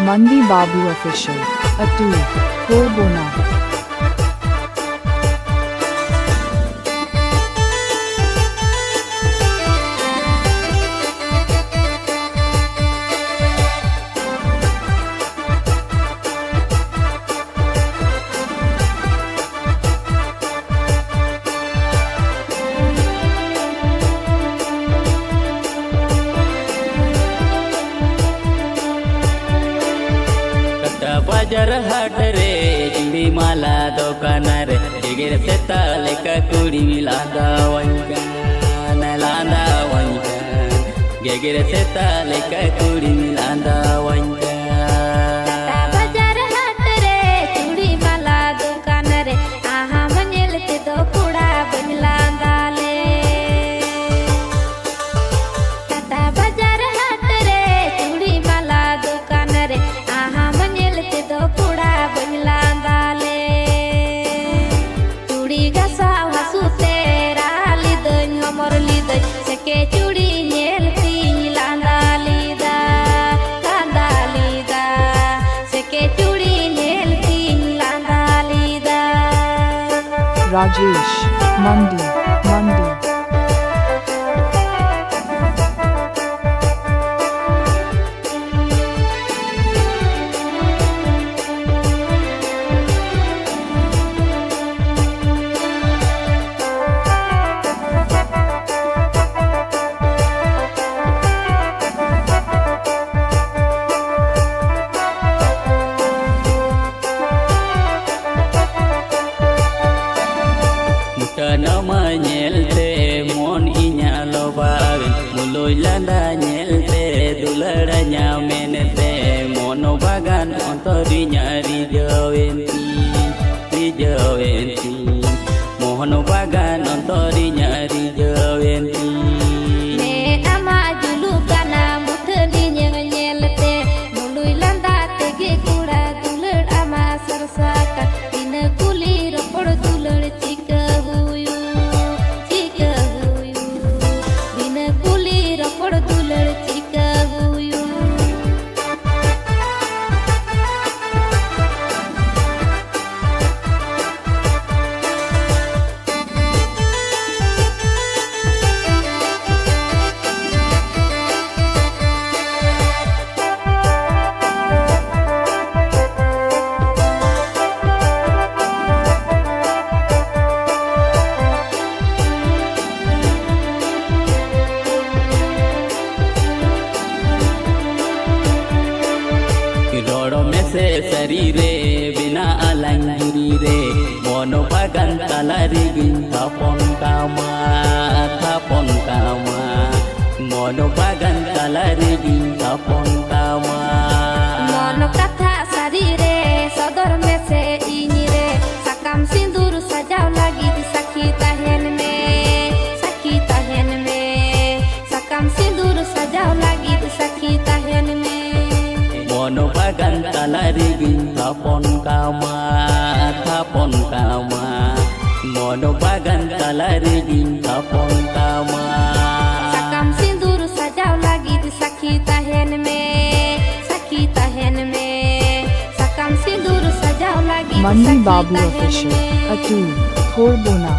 Mandi Babu Official, Atul, Khorbona. बाजार हाट रे चूड़ी माला दुकान रे गिर से ताले का कुड़ी लादा वंका गिर से ताले का कुड़ी लादा वंका बाजार हाट रे चूड़ी माला दुकान रे आहा मंजेल ते दो कुड़ा बंगला दाले टाटा बाजार हाट रे चूड़ी माला दुकान रे आहा दो कुड़ा बंगला दाले चूड़ी गसा हसू तेरा लिदन हमर लिदन सके चूड़ी नेलती लांदा लीदा सके चूड़ी नेलती लांदा लीदा Rajesh, Mandi. Nama nyelte mon inya lobar muloi landa nyelte dulara nyamenete mono bagan ontorinya rijawenti mono bagan ontorinya rijawenti me ama julukana muthli nyelte muloi landa tege kuda dular ama sarsaka ina kuli ropod dular chika शरीरे बिना अलंगुरी रे mono बागान तालारी गिंथा पन कामा mono बागान तालारी गिंथा पन कामा mono कथा शरीरे सदर में से इनी रे सकम सिंदूर सजाव लगी सखी तहन में सकम सिंदूर सजाव लगी सखी तहन में mono bagan talari ginta pon kama mono bagan talari ginta pon kama sakam sindur sajaw lagi di sakhi tahen में sakam sindur sajaw lagi Mandi Babu Official, Atul, Khorbona.